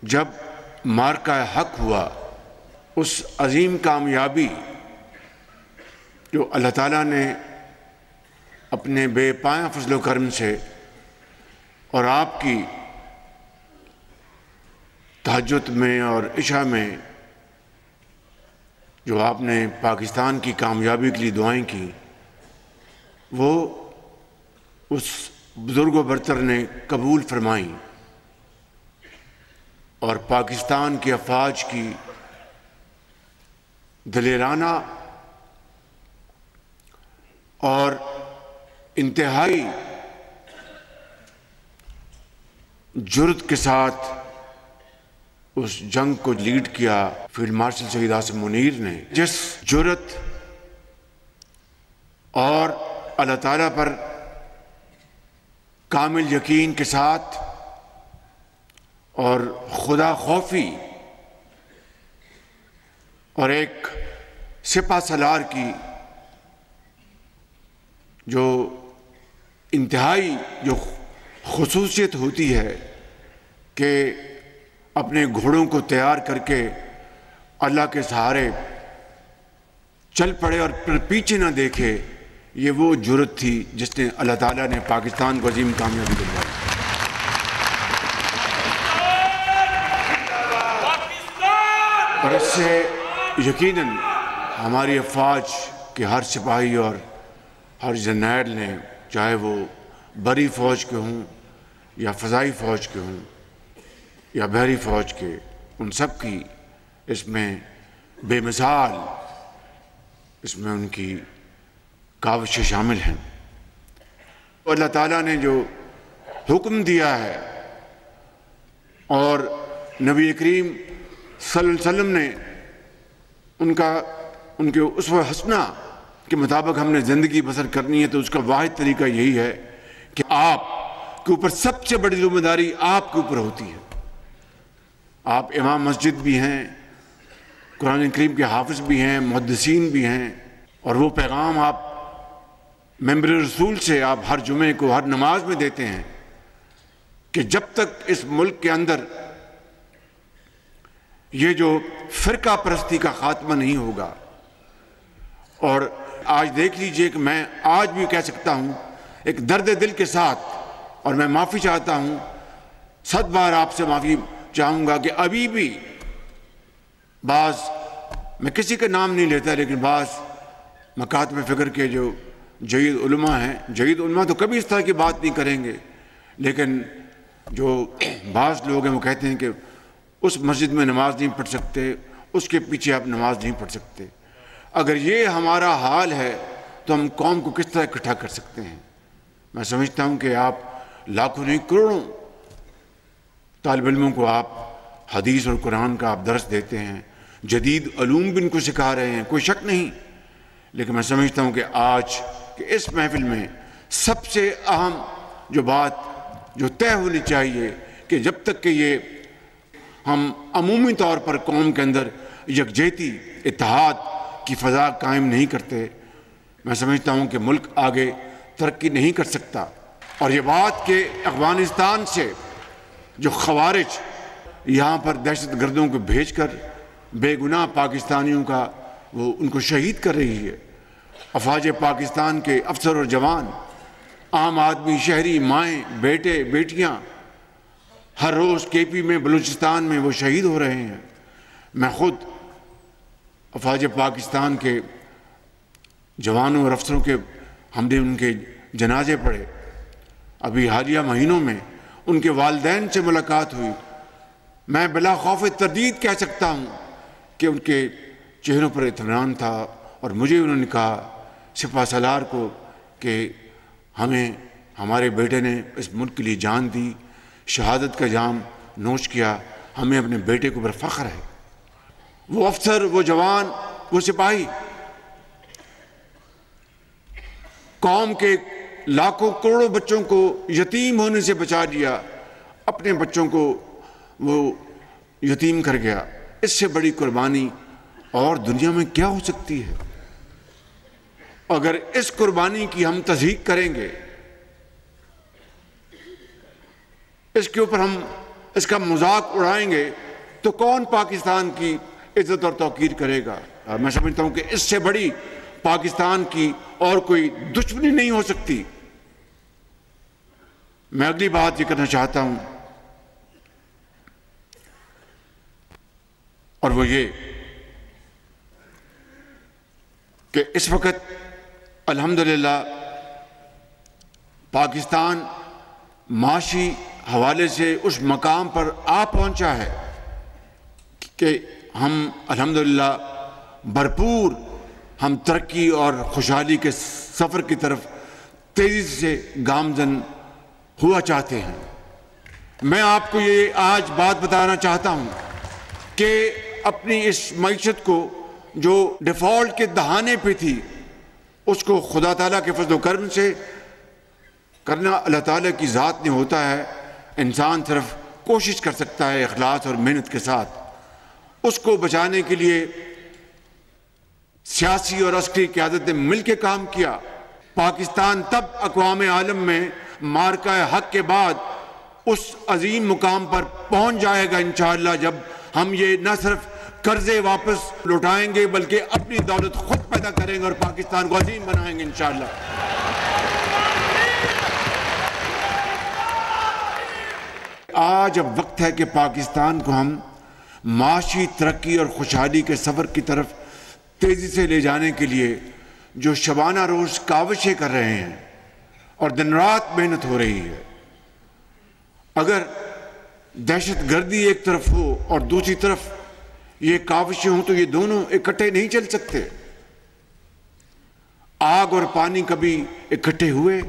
جب مارکہ حق ہوا، اس عظیم کامیابی جو اللہ تعالیٰ نے اپنے بے پایہ فضل و کرم سے اور آپ کی تہجد میں اور عشاء میں جو آپ نے پاکستان کی کامیابی کے لیے دعائیں کی، وہ اس بزرگ و برتر نے قبول فرمائیں اور پاکستان کی افواج کی دلیرانہ اور انتہائی جرأت کے ساتھ اس جنگ کو لیڈ کیا فیلڈ مارشل شہید عاصم منیر نے، جس جرأت اور اللہ تعالیٰ پر کامل یقین کے ساتھ اور خدا خوفی اور ایک سپہ سالار کی جو انتہائی جو خصوصیت ہوتی ہے کہ اپنے گھوڑوں کو تیار کر کے اللہ کے سہارے چل پڑے اور پیچھے نہ دیکھے، یہ وہ جرأت تھی جس نے اللہ تعالیٰ نے پاکستان کو عظیم کامیابی دلوائی۔ اور اس سے یقیناً ہماری افواج کے ہر سپاہی اور ہر جرنیل نے، چاہے وہ بری فوج کے ہوں یا فضائی فوج کے ہوں یا بحری فوج کے، ان سب کی اس میں بے مثال اس میں ان کی کاوشیں شامل ہیں۔ اللہ تعالیٰ نے جو حکم دیا ہے اور نبی کریم صلی اللہ علیہ وسلم نے ان کے اسوہ حسنہ کے مطابق ہم نے زندگی بسر کرنی ہے، تو اس کا واحد طریقہ یہی ہے کہ آپ کے اوپر سب سے بڑی ذمہ داری آپ کے اوپر ہوتی ہے۔ آپ امام مسجد بھی ہیں، قرآن کریم کے حافظ بھی ہیں، محدثین بھی ہیں، اور وہ پیغام آپ ممبر رسول سے آپ ہر جمعے کو ہر نماز میں دیتے ہیں کہ جب تک اس ملک کے اندر یہ جو فرقہ پرستی کا خاتمہ نہیں ہوگا، اور آج دیکھ لیجئے کہ میں آج بھی کہہ سکتا ہوں ایک درد دل کے ساتھ، اور میں معافی چاہتا ہوں، 100 بار آپ سے معافی چاہوں گا کہ ابھی بھی بعض، میں کسی کا نام نہیں لیتا، لیکن بعض مکاتب فکر کے جو جید علماء ہیں، جید علماء تو کبھی اس طرح کی بات نہیں کریں گے، لیکن جو بعض لوگ ہیں وہ کہتے ہیں کہ اس مسجد میں نماز نہیں پڑھ سکتے، اس کے پیچھے آپ نماز نہیں پڑھ سکتے۔ اگر یہ ہمارا حال ہے تو ہم قوم کو کس طرح اکٹھا کر سکتے ہیں؟ میں سمجھتا ہوں کہ آپ لاکھوں نہیں کروڑوں طالب علموں کو آپ حدیث اور قرآن کا آپ درس دیتے ہیں، جدید علوم بھی ان کو سکھا رہے ہیں، کوئی شک نہیں، لیکن میں سمجھتا ہوں کہ آج کہ اس محفل میں سب سے اہم جو بات جو طے ہونی چاہیے کہ جب تک کہ یہ ہم عمومی طور پر قوم کے اندر یکجہتی، اتحاد کی فضا قائم نہیں کرتے، میں سمجھتا ہوں کہ ملک آگے ترقی نہیں کر سکتا۔ اور یہ بات کہ افغانستان سے جو خوارج یہاں پر دہشت گردوں کو بھیج کر بے گناہ پاکستانیوں کا وہ ان کو شہید کر رہی ہے، افواج پاکستان کے افسر اور جوان، عام آدمی، شہری، مائیں، بیٹے، بیٹیاں ہر روز کے پی میں، بلوچستان میں وہ شہید ہو رہے ہیں۔ میں خود افواج پاکستان کے جوانوں اور افسروں کے ہم نے ان کے جنازے پڑھے، ابھی حالیہ مہینوں میں ان کے والدین سے ملاقات ہوئی، میں بلا خوف تردید کہہ سکتا ہوں کہ ان کے چہروں پر اطمینان تھا، اور مجھے انہوں نے کہا سپہ سالار کو کہ ہمیں ہمارے بیٹے نے اس ملک کے لیے جان دی، شہادت کا جام نوش کیا، ہمیں اپنے بیٹے کے اوپر فخر ہے۔ وہ افسر، وہ جوان، وہ سپاہی قوم کے لاکھوں کروڑوں بچوں کو یتیم ہونے سے بچا لیا، اپنے بچوں کو وہ یتیم کر گیا۔ اس سے بڑی قربانی اور دنیا میں کیا ہو سکتی ہے؟ اگر اس قربانی کی ہم تصدیق کریں گے، اس کے اوپر ہم اس کا مذاق اڑائیں گے تو کون پاکستان کی عزت اور توقیر کرے گا؟ میں سمجھتا ہوں کہ اس سے بڑی پاکستان کی اور کوئی دشمنی نہیں ہو سکتی۔ میں اگلی بات یہ کرنا چاہتا ہوں اور وہ یہ کہ اس وقت الحمدللہ پاکستان معاشی حوالے سے اس مقام پر آ پہنچا ہے کہ ہم الحمدللہ بھرپور ہم ترقی اور خوشحالی کے سفر کی طرف تیزی سے گامزن ہوا چاہتے ہیں۔ میں آپ کو یہ آج بات بتانا چاہتا ہوں کہ اپنی اس معیشت کو جو ڈیفالٹ کے دہانے پہ تھی اس کو خدا تعالیٰ کے فضل و کرم سے کرنا اللہ تعالیٰ کی ذات میں ہوتا ہے۔ انسان صرف کوشش کر سکتا ہے اخلاص اور محنت کے ساتھ۔ اس کو بچانے کے لیے سیاسی اور عسکری قیادت نے مل کے کام کیا۔ پاکستان تب اقوام عالم میں معرکہ حق کے بعد اس عظیم مقام پر پہنچ جائے گا انشاءاللہ جب ہم یہ نہ صرف قرضے واپس لوٹائیں گے بلکہ اپنی دولت خود پیدا کریں گے اور پاکستان کو عظیم بنائیں گے انشاءاللہ۔ آج اب وقت ہے کہ پاکستان کو ہم معاشی ترقی اور خوشحالی کے سفر کی طرف تیزی سے لے جانے کے لیے جو شبانہ روز کاوشیں کر رہے ہیں اور دن رات محنت ہو رہی ہے، اگر دہشت گردی ایک طرف ہو اور دوسری طرف یہ کاوشیں ہوں تو یہ دونوں اکٹھے نہیں چل سکتے۔ آگ اور پانی کبھی اکٹھے ہوئے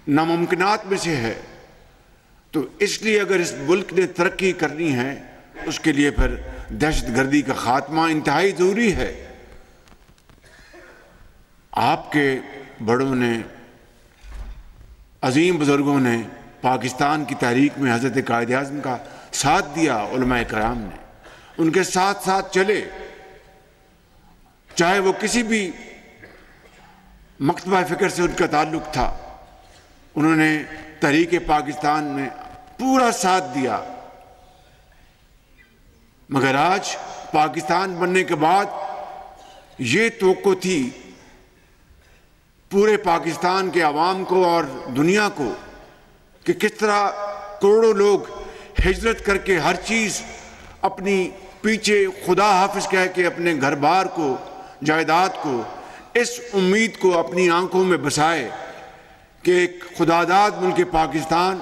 ناممکنات میں سے ہے، تو اس لیے اگر اس ملک نے ترقی کرنی ہے اس کے لیے پھر دہشت گردی کا خاتمہ انتہائی ضروری ہے۔ آپ کے بڑوں نے، عظیم بزرگوں نے پاکستان کی تحریک میں حضرت قائد اعظم کا ساتھ دیا، علماء کرام نے ان کے ساتھ ساتھ چلے، چاہے وہ کسی بھی مکتبہ فکر سے ان کا تعلق تھا، انہوں نے تحریک پاکستان میں پورا ساتھ دیا۔ مگر آج پاکستان بننے کے بعد یہ توقع تھی پورے پاکستان کے عوام کو اور دنیا کو کہ کس طرح کروڑوں لوگ ہجرت کر کے ہر چیز اپنی پیچھے خدا حافظ کہہ کے اپنے گھر بار کو، جائیداد کو، اس امید کو اپنی آنکھوں میں بسائے کہ ایک خداداد ملک پاکستان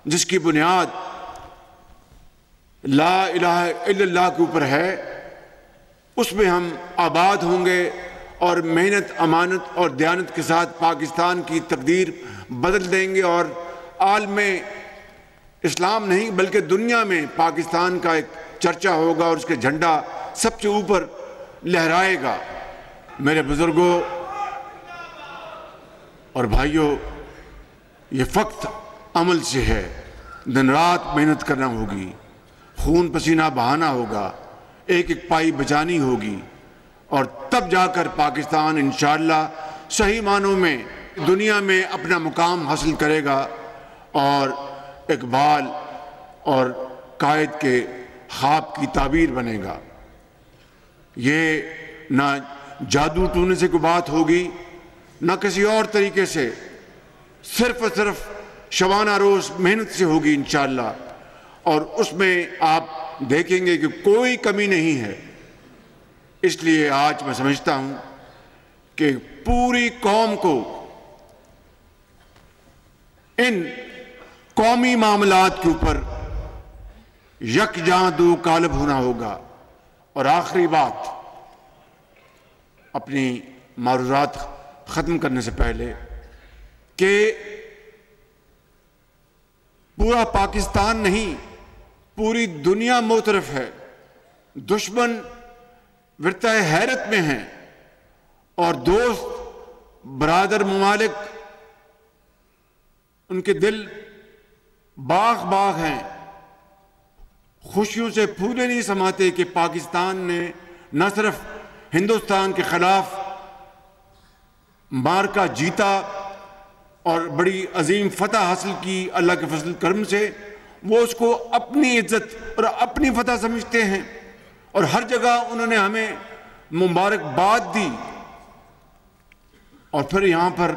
جس کی بنیاد لا الہ الا اللہ کے اوپر ہے، اس میں ہم آباد ہوں گے اور محنت، امانت اور دیانت کے ساتھ پاکستان کی تقدیر بدل دیں گے اور عالم اسلام نہیں بلکہ دنیا میں پاکستان کا ایک چرچا ہوگا اور اس کے جھنڈا سب سے اوپر لہرائے گا۔ میرے بزرگوں اور بھائیوں، یہ وقت عمل سے ہے، دن رات محنت کرنا ہوگی، خون پسینہ بہانا ہوگا، ایک ایک پائی بچانی ہوگی، اور تب جا کر پاکستان انشاءاللہ صحیح معنوں میں دنیا میں اپنا مقام حاصل کرے گا اور اقبال اور قائد کے خواب کی تعبیر بنے گا۔ یہ نہ جادو ٹونے سے کوئی بات ہوگی نہ کسی اور طریقے سے، صرف اور صرف شبانہ روز محنت سے ہوگی انشاءاللہ، اور اس میں آپ دیکھیں گے کہ کوئی کمی نہیں ہے۔ اس لیے آج میں سمجھتا ہوں کہ پوری قوم کو ان قومی معاملات کے اوپر یکجاں دو قالب ہونا ہوگا۔ اور آخری بات، اپنی معروضات ختم کرنے سے پہلے، کہ پورا پاکستان نہیں پوری دنیا معترف ہے، دشمن ورطہ حیرت میں ہیں اور دوست برادر ممالک ان کے دل باغ باغ ہیں، خوشیوں سے پھولے نہیں سماتے کہ پاکستان نے نہ صرف ہندوستان کے خلاف معرکہ جیتا اور بڑی عظیم فتح حاصل کی اللہ کے فضل کرم سے، وہ اس کو اپنی عزت اور اپنی فتح سمجھتے ہیں، اور ہر جگہ انہوں نے ہمیں مبارکباد دی، اور پھر یہاں پر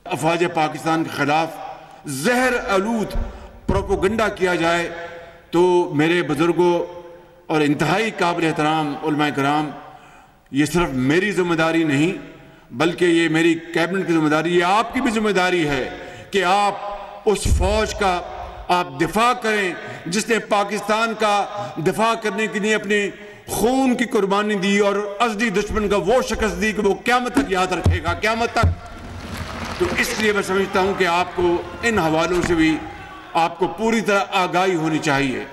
افواج پاکستان کے خلاف زہر آلود پروپیگنڈا کیا جائے تو میرے بزرگوں اور انتہائی قابل احترام علماء کرام، یہ صرف میری ذمہ داری نہیں بلکہ یہ میری کیبنٹ کی ذمہ داری، یہ آپ کی بھی ذمہ داری ہے کہ آپ اس فوج کا آپ دفاع کریں جس نے پاکستان کا دفاع کرنے کے لیے اپنے خون کی قربانی دی اور ازلی دشمن کا وہ شکست دی کہ وہ قیامت تک یاد رکھے گا، قیامت تک۔ تو اس لیے میں سمجھتا ہوں کہ آپ کو ان حوالوں سے بھی آپ کو پوری طرح آگاہی ہونی چاہیے۔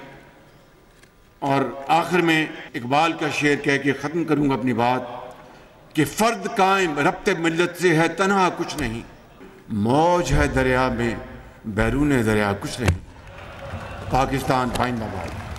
اور آخر میں اقبال کا شعر کہہ کے ختم کروں گا اپنی بات کہ فرد قائم ربط ملت سے ہے تنہا کچھ نہیں، موج ہے دریا میں بیرون دریا کچھ نہیں۔ پاکستان زندہ باد۔